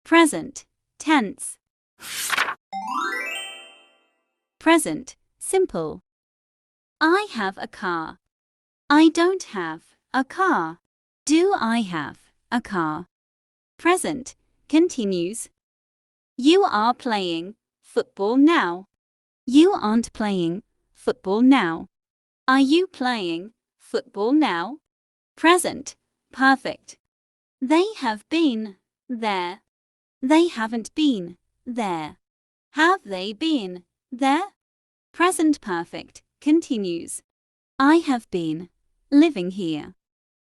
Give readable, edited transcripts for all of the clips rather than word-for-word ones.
Present tense. Present simple. I have a car. I don't have a car. Do I have a car? Present continues. You are playing football now. You aren't playing football now. Are you playing football now? Present perfect. They have been there. They haven't been there. Have they been there? Present perfect continues. I have been living here.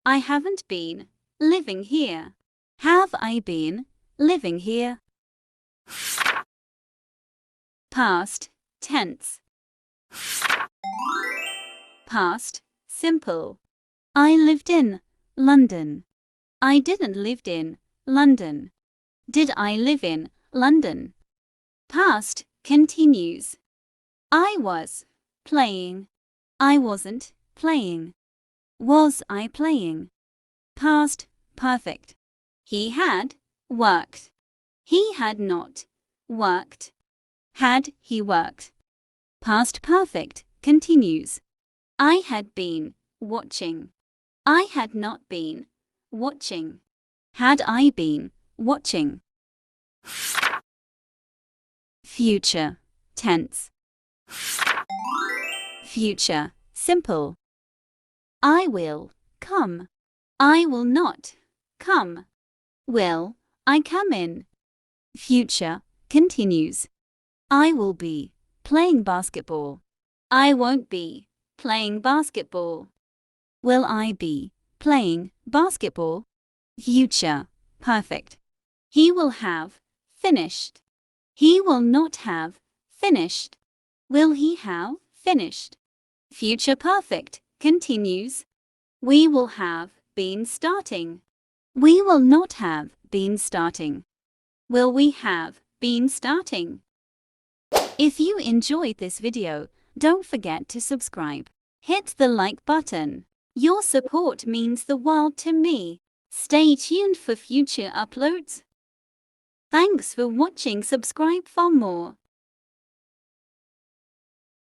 I haven't been living here. Have I been living here? Past tense. Past simple. I lived in London. I didn't live in London. Did I live in London? Past continues. I was playing. I wasn't playing. Was I playing? Past perfect. He had worked. He had not worked. Had he worked? Past perfect continues. I had been watching. I had not been watching. Had I been watching? Future tense. Future simple. I will come. I will not come. Will I come in? Future continues. I will be playing basketball. I won't be playing basketball. Will I be playing basketball? Future perfect. He will have finished. He will not have finished. Will he have finished? Future perfect continues. We will have been starting. We will not have been starting. Will we have been starting? If you enjoyed this video, don't forget to subscribe. Hit the like button. Your support means the world to me. Stay tuned for future uploads. Thanks for watching. Subscribe for more.